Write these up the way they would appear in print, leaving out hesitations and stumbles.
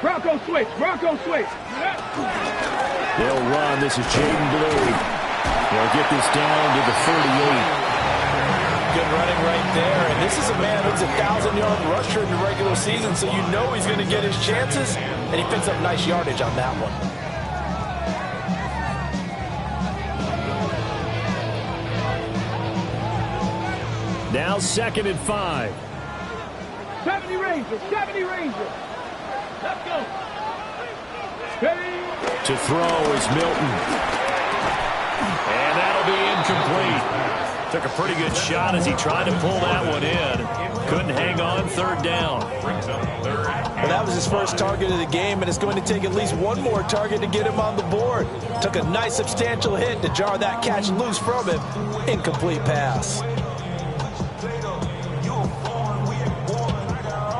Bronco switch. Bronco switch. They'll run. This is Jaden Blue. They'll get this down to the 38. Good running right there. And this is a man who's a 1,000-yard rusher in the regular season, so you know he's going to get his chances, and he picks up nice yardage on that one. Now 2nd and 5. 70 Rangers. 70 Rangers. Let's go. To throw is Milton. And that'll be incomplete. Took a pretty good shot as he tried to pull that one in. Couldn't hang on. 3rd down. Well, that was his first target of the game, and it's going to take at least one more target to get him on the board. Took a nice substantial hit to jar that catch loose from him. Incomplete pass.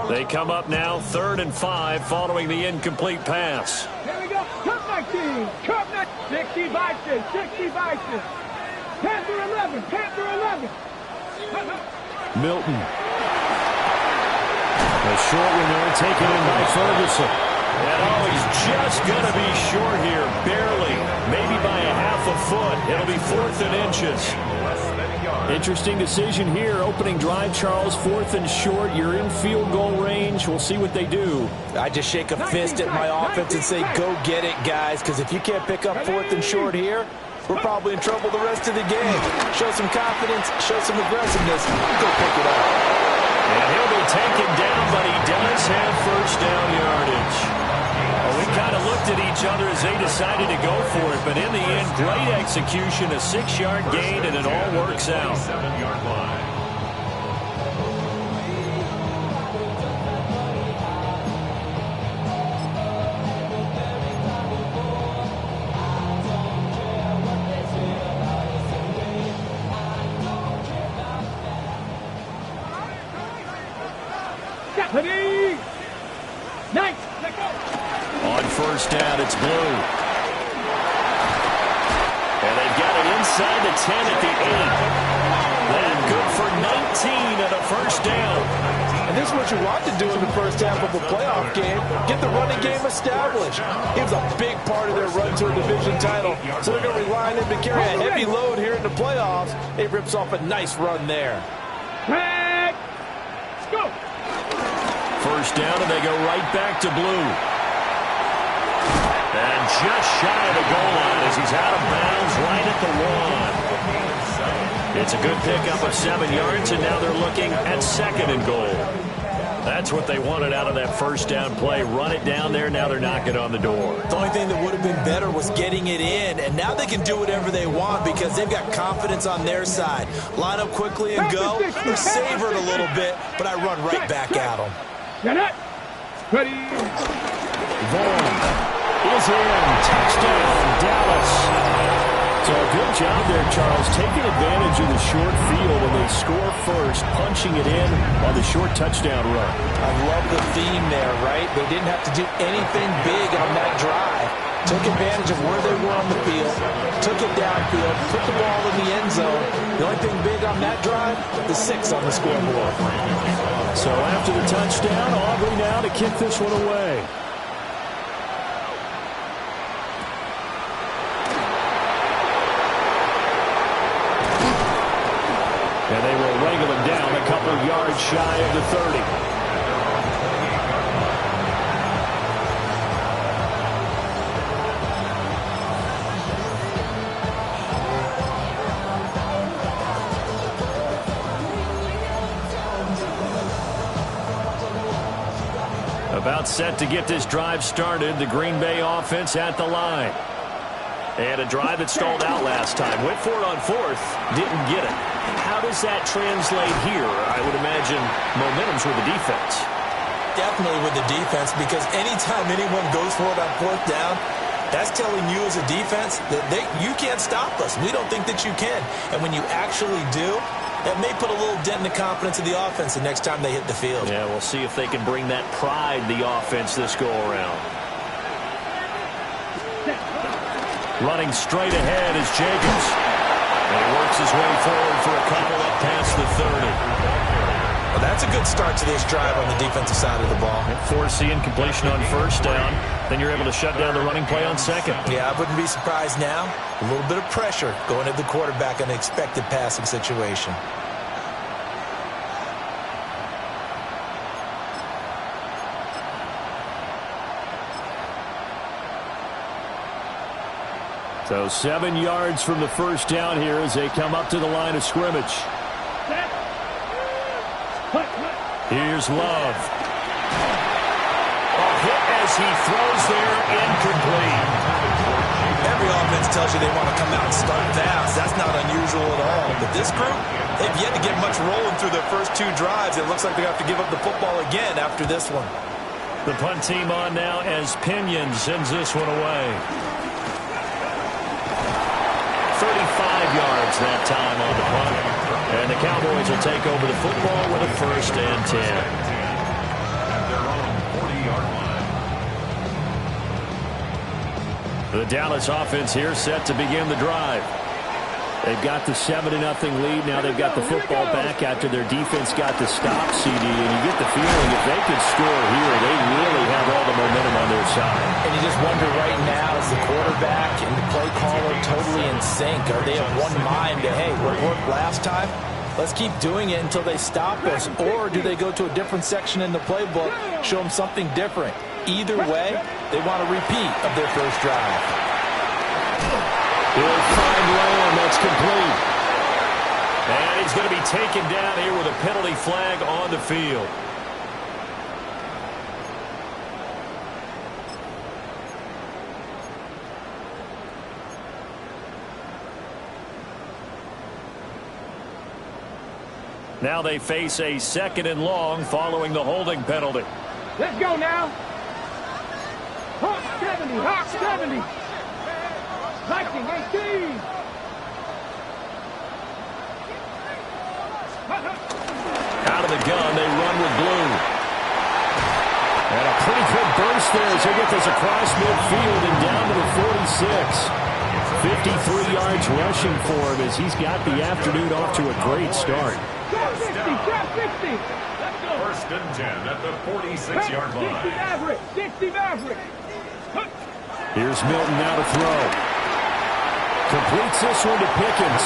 They come up now 3rd and 5 following the incomplete pass. Here we go. Cup 19. Cup 19. 60 Bison. 60 Bison. Panther 11. Panther 11. Milton. A short one there taken in by Ferguson. And he's just going to be short here. Barely. Maybe by a half a foot. It'll be 4th and inches. Interesting decision here. Opening drive, Charles. 4th and short. You're in field goal range. We'll see what they do. I just shake a fist at my offense and say, go get it, guys, because if you can't pick up 4th and short here, we're probably in trouble the rest of the game. Show some confidence, show some aggressiveness, go pick it up. And he'll be taken down, but he does have 1st down yardage. Well, we kind of looked at each other as they decided to go for it, but in the end, great execution, a 6-yard gain, and it all works out. 7-yard line. On 1st down, it's Blue. And they've got it inside the 10 at the 8. That good for 19 and a 1st down. And this is what you want to do in the first half of a playoff game. Get the running game established. He was a big part of their run to a division title. So they're going to rely on him to carry a heavy load here in the playoffs. He rips off a nice run there. Let's go. 1st down, and they go right back to Blue. And just shy of the goal line as he's out of bounds right at the 1. It's a good pickup of 7 yards, and now they're looking at 2nd and goal. That's what they wanted out of that 1st down play. Run it down there. Now they're knocking on the door. The only thing that would have been better was getting it in, and now they can do whatever they want because they've got confidence on their side. Line up quickly and go. They're savored a little bit, but I run right back at them. Ready. Vaughn is in. Touchdown, Dallas. So a good job there, Charles, taking advantage of the short field, and they score first, punching it in on the short touchdown run. I love the theme there, right? They didn't have to do anything big on that drive. Took advantage of where they were on the field, took it downfield, put the ball in the end zone. The only thing big on that drive, the 6 on the scoreboard. So after the touchdown, Aubrey now to kick this one away. And they will wrangle him down a couple yards shy of the 30. About set to get this drive started. The Green Bay offense at the line. And a drive that stalled out last time. Went for it on 4th. Didn't get it. How does that translate here? I would imagine momentum's with the defense. Definitely with the defense, because anytime anyone goes for it on 4th down, that's telling you as a defense that you can't stop us. We don't think that you can. And when you actually do, that may put a little dent in the confidence of the offense the next time they hit the field. Yeah, we'll see if they can bring that pride, the offense, this go-around. Running straight ahead is Jacobs. And he works his way forward for a couple up past the 30. Well, that's a good start to this drive on the defensive side of the ball. Force the incompletion on first down. Then you're able to shut down the running play on second. Yeah, I wouldn't be surprised now. A little bit of pressure going at the quarterback in an expected passing situation. So 7 yards from the first down here as they come up to the line of scrimmage. Here's Love. A hit as he throws there, incomplete. Every offense tells you they want to come out and start fast. That's not unusual at all. But this group, they've yet to get much rolling through their first 2 drives. It looks like they have to give up the football again after this one. The punt team on now as Pinion sends this one away. 35 yards that time on the punt. And the Cowboys will take over the football with a 1st and 10. The Dallas offense here set to begin the drive. They've got the 7-0 lead. Now they've got the football back after their defense got the stop, CD. And you get the feeling if they could score here, they really have all the momentum on their side. And you just wonder right now, is the quarterback and the play caller totally in sync? Are they of one mind that, hey, what worked last time? Let's keep doing it until they stop us. Or do they go to a different section in the playbook, show them something different? Either way, they want a repeat of their first drive. He'll find Lamb. That's complete. And he's going to be taken down here with a penalty flag on the field. Now they face a 2nd and long following the holding penalty. Let's go now. Hawk 70, Hawk 70. Viking 18. Out of the gun, they run with blue. And a pretty good burst there as they get this across midfield and down to the 46. 53 yards rushing for him as he's got the afternoon off to a great start. 60, 60. Let's go. 1st and 10 at the 46-yard line. 60 average, 60 average. Here's Milton now to throw. Completes this one to Pickens.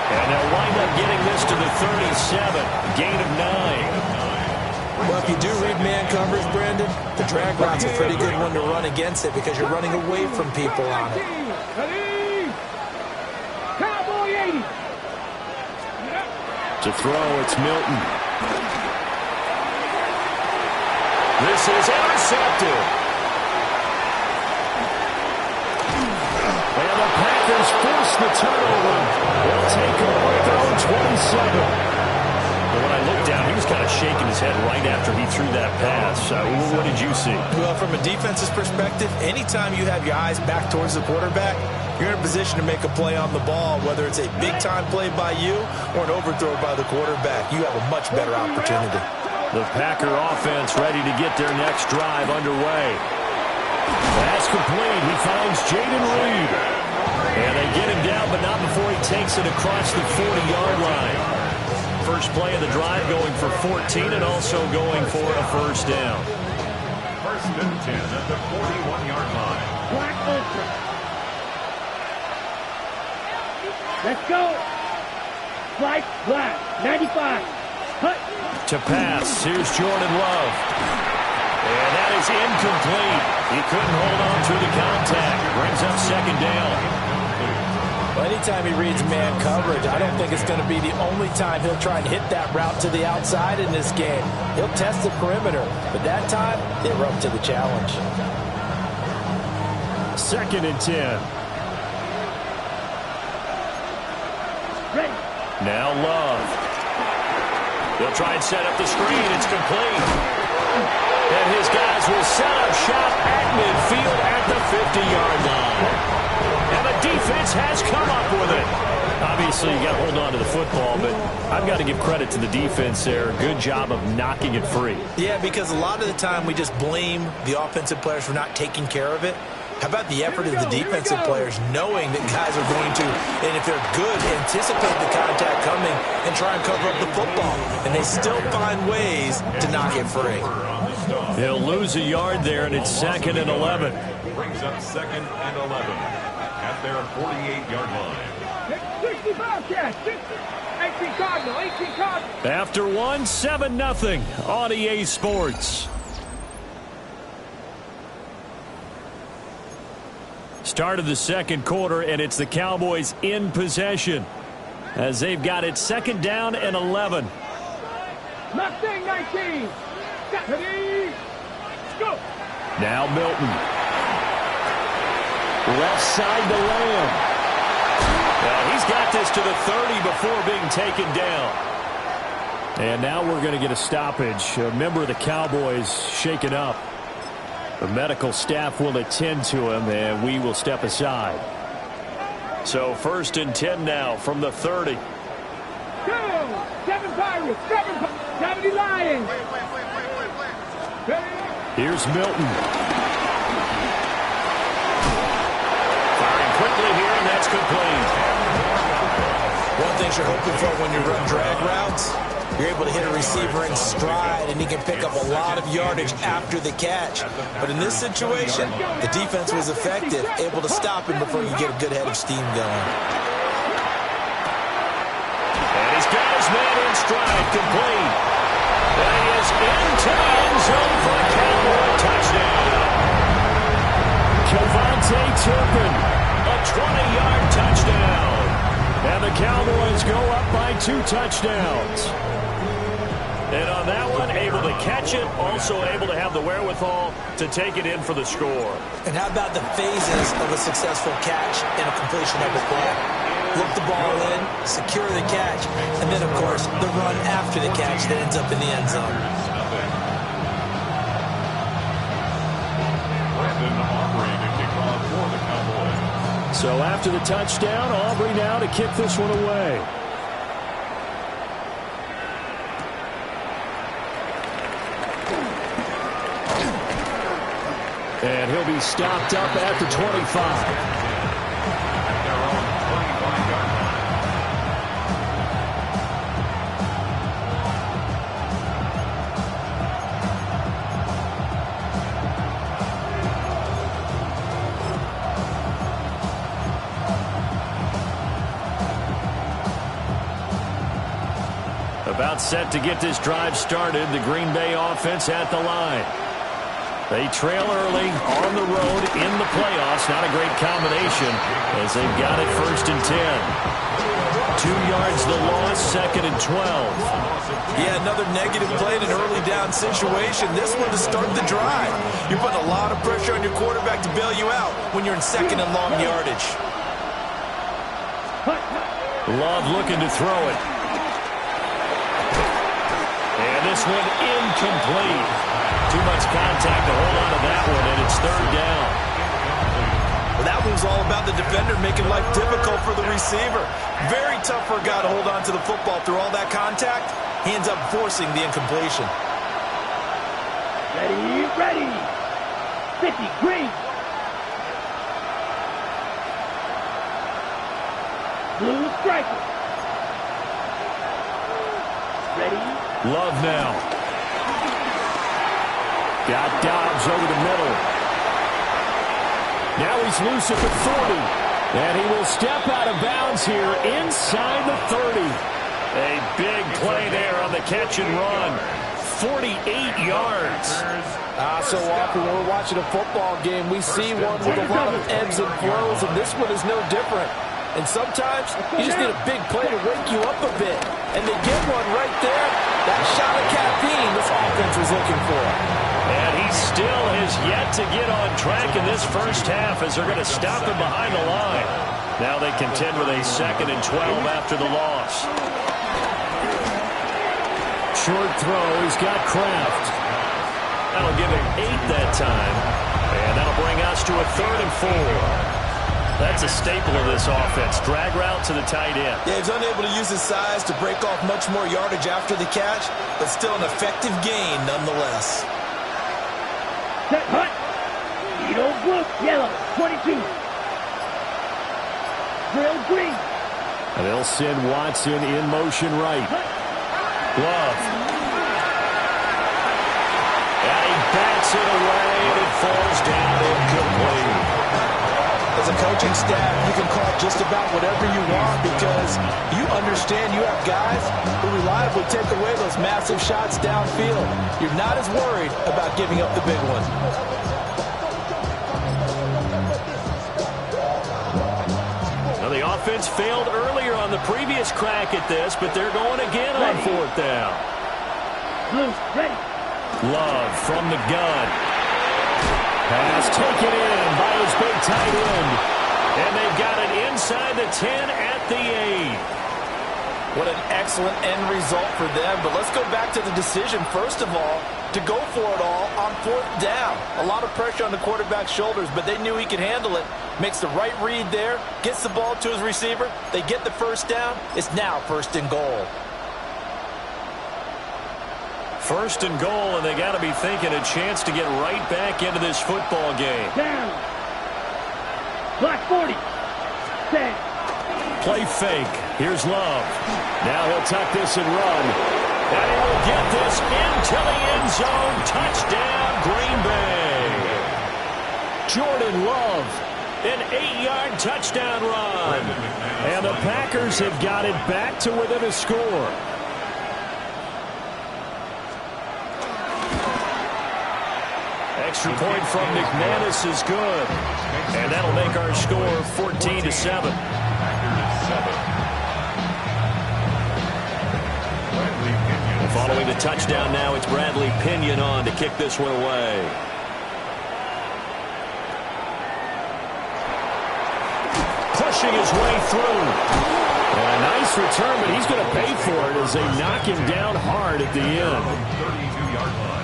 And they'll wind up getting this to the 37. Gain of 9. Well, if you do read man coverage, Brandon, the drag route's a pretty good one to run against it because you're running away from people on it. Cowboy 80. To throw, it's Milton. This is intercepted. And the Packers force the turnover. They'll take over at their own 27. But when I looked down, he was kind of shaking his head right after he threw that pass. What did you see? Well, from a defense's perspective, anytime you have your eyes back towards the quarterback, you're in a position to make a play on the ball, whether it's a big-time play by you or an overthrow by the quarterback. You have a much better opportunity. The Packer offense ready to get their next drive underway. Pass complete. He finds Jaden Reed. And they get him down, but not before he takes it across the 40-yard line. First play of the drive going for 14 and also going for a 1st down. 1st and 10 at the 41-yard line. Black open. Let's go. Right, black, 95. Hut. To pass. Here's Jordan Love. And that is incomplete. He couldn't hold on through the contact. Brings up 2nd down. Well, anytime he reads man coverage, I don't think it's going to be the only time he'll try and hit that route to the outside in this game. He'll test the perimeter, but that time, they were up to the challenge. 2nd and 10. Ready. Now Love. They'll try and set up the screen. It's complete. And his guys will set up shop at midfield at the 50-yard line. And the defense has come up with it. Obviously, you got to hold on to the football, but I've got to give credit to the defense there. Good job of knocking it free. Yeah, because a lot of the time we just blame the offensive players for not taking care of it. How about the effort of the defensive players knowing that guys are going to, and if they're good, anticipate the contact coming and try and cover up the football. And they still find ways to knock it free. He'll lose a yard there, and it's 2nd and 11. Brings up 2nd and 11 at their 48-yard line. 65 catch. 18 Cardinal. 18 Cardinal. After one, 7-0 on EA Sports. Start of the second quarter, and it's the Cowboys in possession as they've got it 2nd down and 11. Mustang 19. Ready. Go. Now Milton. Left side to Lamb. Well, he's got this to the 30 before being taken down. And now we're going to get a stoppage. A member of the Cowboys shaken up. The medical staff will attend to him, and we will step aside. So 1st and 10 now from the 30. Go. 7 Pirates. 70 Lions. Here's Milton. Firing quickly here, and that's complete. One thing you're hoping for when you run drag routes, you're able to hit a receiver in stride, and he can pick up a lot of yardage after the catch. But in this situation, the defense was effective, able to stop him before you get a good head of steam going. And he's got his man in stride, complete. And he is into the end zone for a Cowboy touchdown. Javonte Turpin, a 20-yard touchdown. And the Cowboys go up by 2 touchdowns. And on that one, able to catch it, also able to have the wherewithal to take it in for the score. And how about the phases of a successful catch and a completion of a play? Look the ball in, secure the catch, and then, of course, the run after the catch that ends up in the end zone. So after the touchdown, Aubrey now to kick this one away. And he'll be stopped up at the 25. About set to get this drive started, the Green Bay offense at the line. They trail early on the road in the playoffs. Not a great combination as they've got it 1st and 10. 2 yards the loss, 2nd and 12. Yeah, another negative play in an early down situation. This one to start the drive. You're putting a lot of pressure on your quarterback to bail you out when you're in 2nd and long yardage. Love looking to throw it. And this one incomplete. Too much contact to hold on to that one, and it's 3rd down. Well, that one's all about the defender making life difficult for the receiver. Very tough for a guy to hold on to the football through all that contact. He ends up forcing the incompletion. Ready. 50, green. Blue striker. Ready. Love now. Got Dobbs over the middle. Now he's loose at the 40. And he will step out of bounds here inside the 30. A big play there on the catch and run. 48 yards. So often when we're watching a football game, we see one with a lot of ebbs and flows, and this one is no different. And sometimes you just need a big play to wake you up a bit. And they get one right there. That shot of caffeine this offense was looking for. And he still has yet to get on track in this first half as they're going to stop him behind the line. Now they contend with a 2nd and 12 after the loss. Short throw. He's got Kraft. That'll give him 8 that time. And that'll bring us to a 3rd and 4. That's a staple of this offense. Drag route to the tight end. Yeah, he's unable to use his size to break off much more yardage after the catch, but still an effective gain nonetheless. Set, hut. Blue, yellow, 22. Drill green. And they'll send Watson in motion right. Love. And he bats it away, and it falls down incomplete. As a coaching staff, you can call just about whatever you want because you understand you have guys who reliably take away those massive shots downfield. You're not as worried about giving up the big one. Well, the offense failed earlier on the previous crack at this, but they're going again on fourth down. Blue, ready. Love from the gun. Pass taken in by his big tight end. And they've got it inside the 10 at the 8. What an excellent end result for them. But let's go back to the decision, first of all, to go for it all on fourth down. A lot of pressure on the quarterback's shoulders, but they knew he could handle it. Makes the right read there, gets the ball to his receiver. They get the first down. It's now first and goal. First and goal, and they got to be thinking a chance to get right back into this football game. Down. Black 40. Set. Play fake. Here's Love. Now he'll tuck this and run. And he will get this into the end zone. Touchdown, Green Bay. Jordan Love, an 8-yard touchdown run. And the Packers have got it back to within a score. Extra point from McManus is good. And that'll make our score 14-7. Following the touchdown now, it's Bradley Pinion on to kick this one away. Pushing his way through. And a nice return, but he's going to pay for it as they knock him down hard at the end. 32-yard line.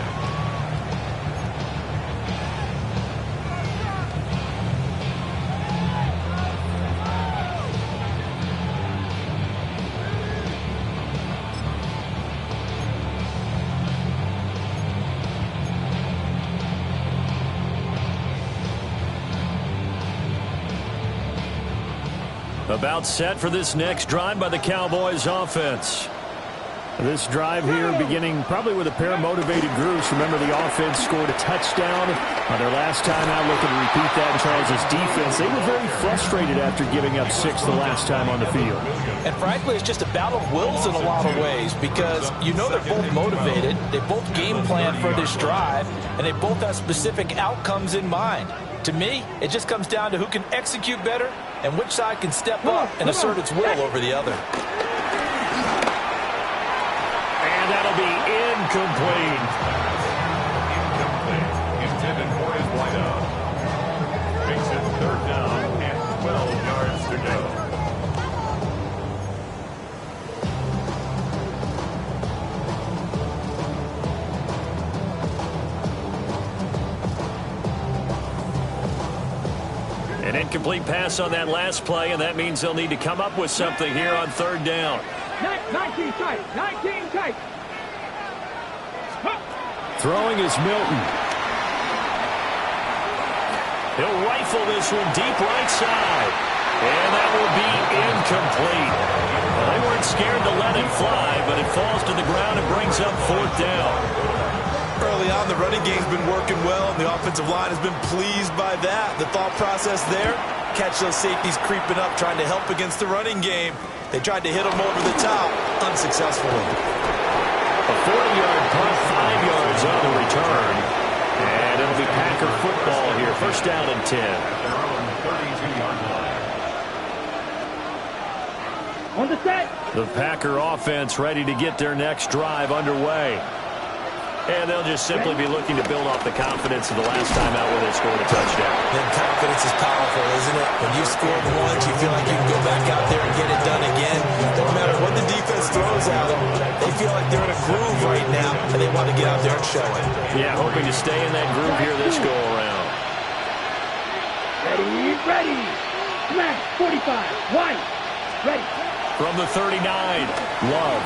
About set for this next drive by the Cowboys offense. This drive here beginning probably with a pair of motivated groups. Remember, the offense scored a touchdown on their last time out, looking to repeat that in Charles' defense. They were very frustrated after giving up 6 the last time on the field. And frankly, it's just a battle of wills in a lot of ways because you know they're both motivated. They both game plan for this drive, and they both have specific outcomes in mind. To me, it just comes down to who can execute better and which side can step up and assert its will over the other. And that'll be incomplete. Incomplete. Intended for his wideout. Makes it third down and 12 yards to go. An incomplete pass on that last play, and that means they'll need to come up with something here on third down. 19 tight. 19 tight. Throwing is Milton. He'll rifle this one deep right side. And that will be incomplete. Well, they weren't scared to let it fly, but it falls to the ground and brings up fourth down. Early on, the running game's been working well, and the offensive line has been pleased by that. The thought process there, catch those safeties creeping up, trying to help against the running game. They tried to hit them over the top, unsuccessfully. A 40-yard punt, 5 yards on the return. And it'll be Packer football here. First down and 10. Their own 32-yard line. On the set. The Packer offense ready to get their next drive underway. And they'll just simply be looking to build off the confidence of the last time out where they scored a touchdown. Then confidence is powerful, isn't it? When you've scored once, you feel like you can go back out there and get it done again. No matter what the defense throws at them, they feel like they're in a groove right now, and they want to get out there and show it. Yeah, hoping to stay in that groove here this go-around. Ready, ready. Smash, 45. White. Ready. From the 39, Love.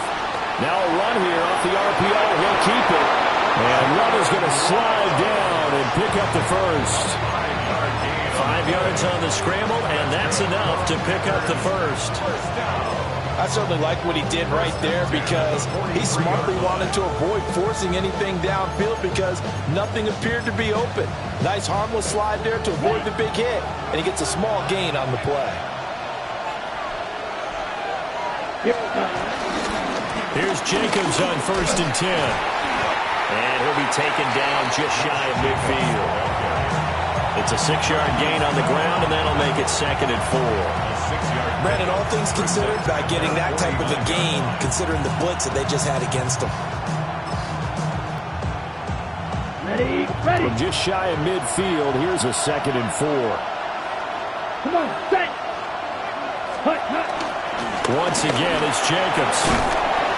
Now a run here off the RPO. He'll keep it. And Love is going to slide down and pick up the first. 5-yard gain 5 yards on the scramble, and that's enough to pick up the first. I certainly like what he did right there because he smartly wanted to avoid forcing anything downfield because nothing appeared to be open. Nice harmless slide there to avoid the big hit, and he gets a small gain on the play. Here's Jacobs on 1st and 10. And he'll be taken down just shy of midfield. It's a 6-yard gain on the ground, and that'll make it 2nd and 4. Brandon, all things considered, by getting that type of a gain, considering the blitz that they just had against them. Ready. From just shy of midfield, here's a 2nd and 4. Come on, set. Hut. Once again, it's Jacobs.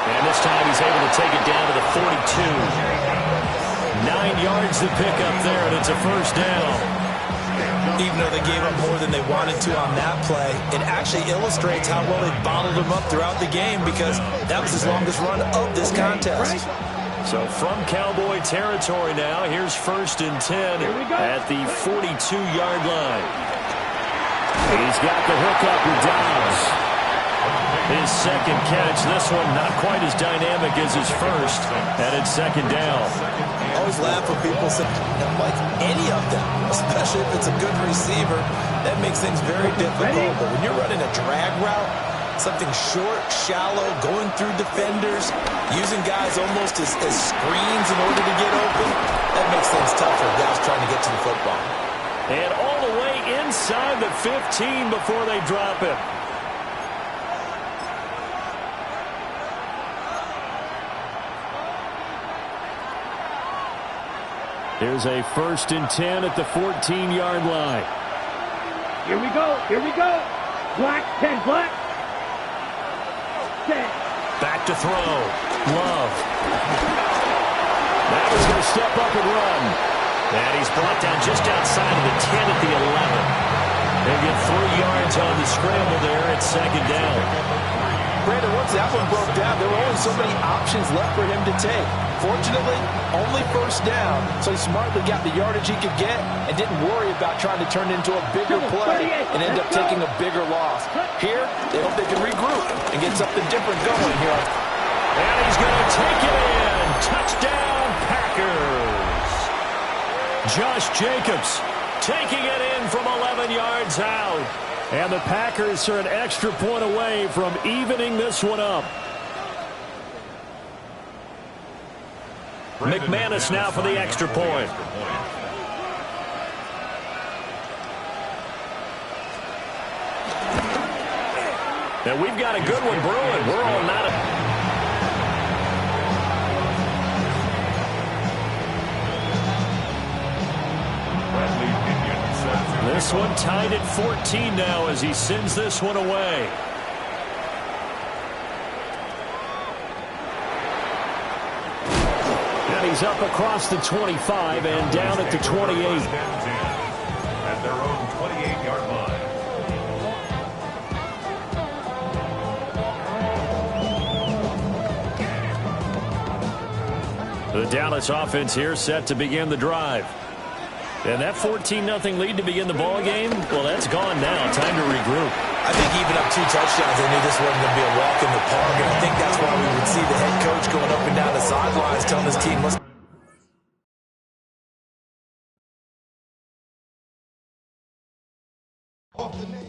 And this time he's able to take it down to the 42. 9 yards to pick up there, and it's a 1st down. Even though they gave up more than they wanted to on that play, it actually illustrates how well they bottled them up throughout the game because that was his longest run of this contest. So from Cowboy territory now, here's 1st and 10 at the 42-yard line. He's got the hook up with Dobbs. His 2nd catch, this one not quite as dynamic as his first, and it's 2nd down. I always laugh when people say, don't like any of them, especially if it's a good receiver. That makes things very difficult. But when you're running a drag route, something short, shallow, going through defenders, using guys almost as screens in order to get open, that makes things tough for guys trying to get to the football. And all the way inside the 15 before they drop it. Here's a 1st and 10 at the 14-yard line. Here we go. Black, 10 black. Set. Back to throw. Love. That was going to step up and run. And he's brought down just outside of the 10 at the 11. They get 3 yards on the scramble there at 2nd down. Brandon, once that one broke down, there were only so many options left for him to take. Fortunately, only 1st down, so he smartly got the yardage he could get and didn't worry about trying to turn it into a bigger play and end up taking a bigger loss. Here, they hope they can regroup and get something different going here. And he's going to take it in. Touchdown, Packers. Josh Jacobs taking it in from 11 yards out. And the Packers are an extra point away from evening this one up. McManus now for the extra point. And we've got a good one brewing. We're all not This one tied at 14 now as he sends this one away. And he's up across the 25 and down at the 28. At their own 28-yard line. The Dallas offense here set to begin the drive. And that 14-0 lead to begin the ball game, well, that's gone now. Time to regroup. I think even up 2 touchdowns, they knew this wasn't going to be a walk in the park, and I think that's why we would see the head coach going up and down the sidelines telling his team, let's off the name.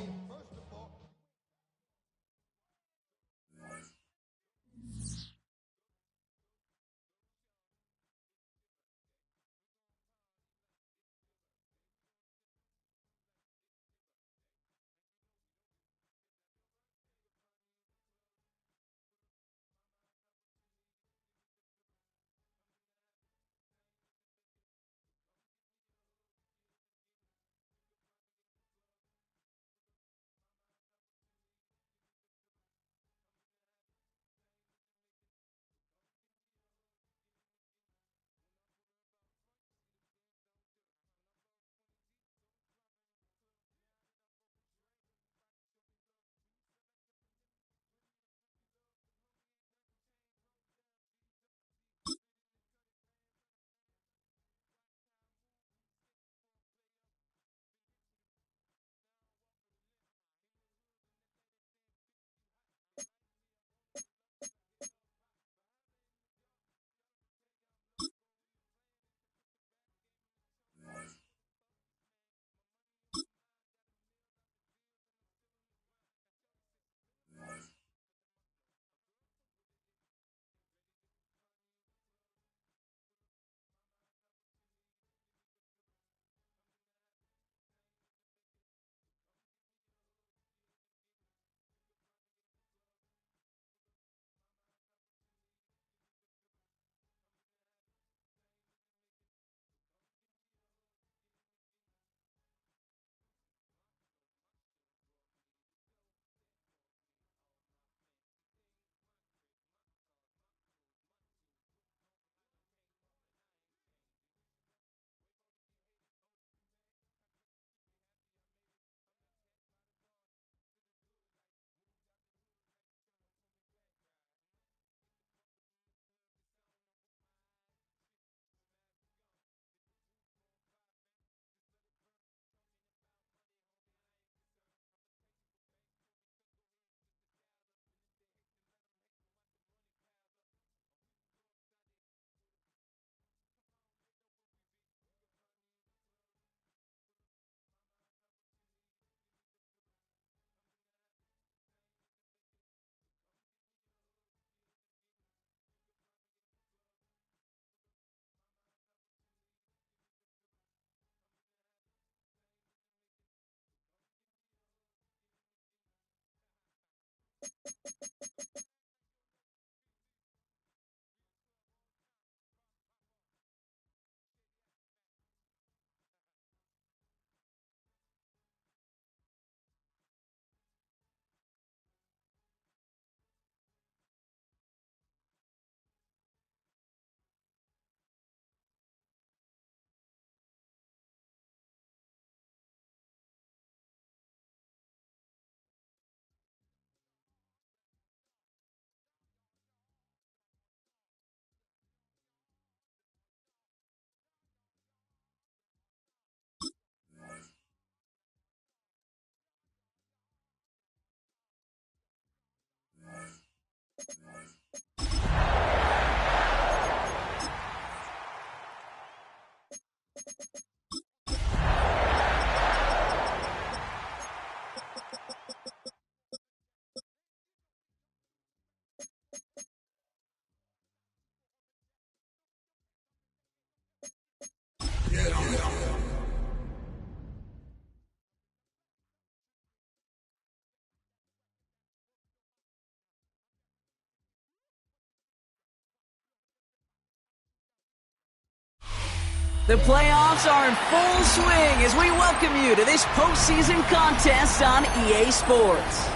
The playoffs are in full swing as we welcome you to this postseason contest on EA Sports.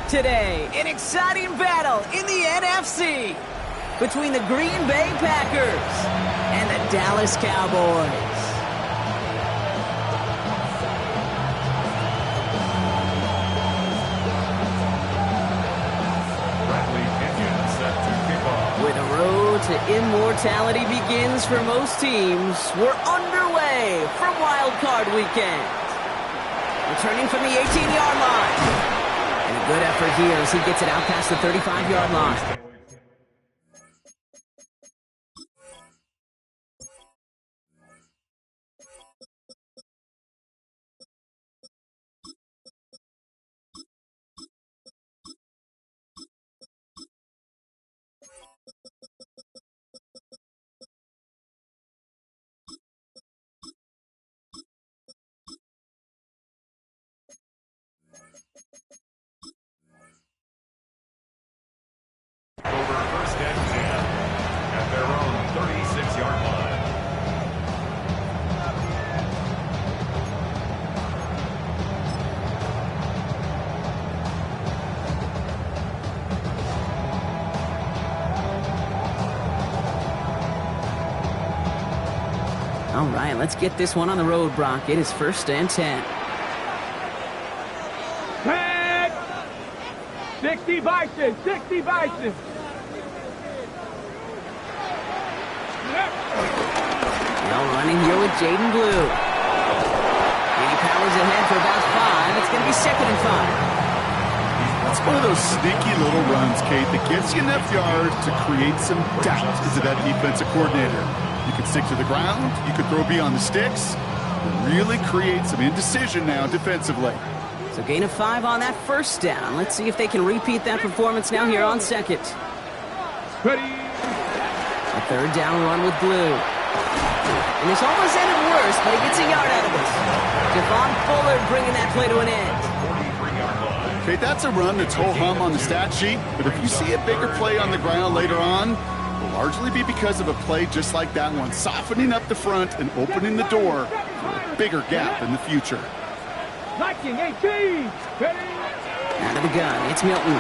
Today, an exciting battle in the NFC between the Green Bay Packers and the Dallas Cowboys. Where the road to immortality begins for most teams, we're underway for Wildcard weekend. Returning from the 18-yard line. And a good effort here as he gets it out past the 35-yard line. First and 10 at their own 36-yard line. All right, let's get this one on the road, Brock. It is first and 10. 60 Bison, 60 Bison. Now running here with Jaden Blue. He powers ahead for about 5. It's going to be second and 5. It's one of those sneaky little runs, Kate, that gets you enough yards to create some doubt into that defensive coordinator. You could stick to the ground, you could throw beyond the sticks, really create some indecision now defensively. So gain of 5 on that first down. Let's see if they can repeat that performance now here on second. Ready. A third down run with Blue. And this almost ended worse, but he gets a yard out of it. Devon Fuller bringing that play to an end. Okay, that's a run that's ho-hum on the stat sheet, but if you see a bigger play on the ground later on, it will largely be because of a play just like that one, softening up the front and opening the door for a bigger gap in the future. Liking 18. Ready. Out of the gun, it's Milton. He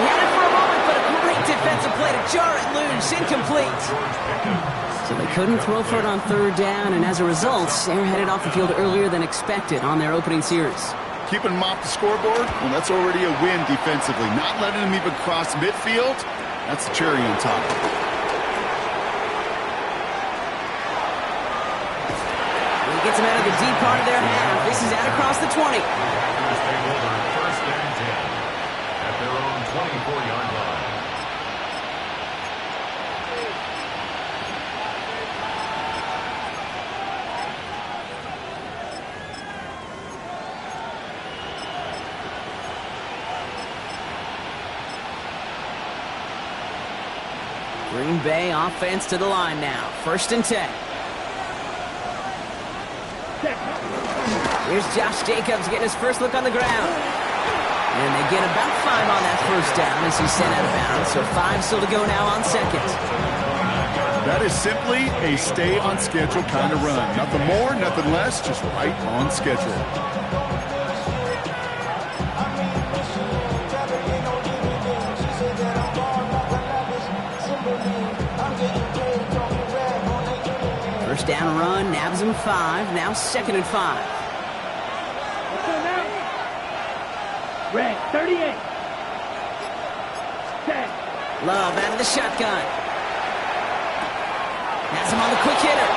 had it for a moment, but a great defensive play to jar it loose, incomplete. So they couldn't throw for it on third down, and as a result, they're headed off the field earlier than expected on their opening series. Keeping them off the scoreboard, well, that's already a win defensively. Not letting them even cross midfield, that's the cherry on top. Gets them out of the deep part of their half. This is out across the 20. First and 10 at their own 24-yard line. Green Bay offense to the line now. First and 10. Here's Josh Jacobs getting his first look on the ground. And they get about 5 on that first down as he's sent out of bounds. So 5 still to go now on second. That is simply a stay on schedule kind of run. Nothing more, nothing less, just right on schedule. First down run, nabs him 5. Now 2nd and 5. Red, 38. 10. Love out of the shotgun. Has him on the quick hitter.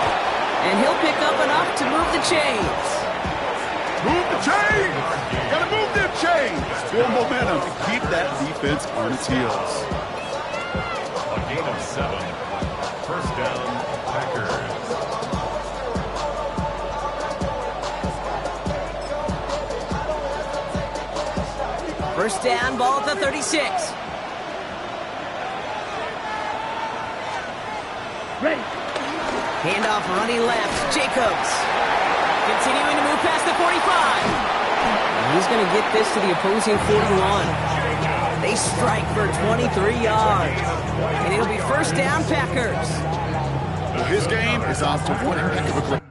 And he'll pick up enough to move the chains. Move the chains! Gotta move them chains! Build momentum and keep that defense on its heels. A gain of 7. First down, Packers. First down, ball at the 36. Ready. Handoff running left, Jacobs. Continuing to move past the 45. And he's going to get this to the opposing 41. They strike for 23 yards. And it'll be first down, Packers. His game is off to one heck of a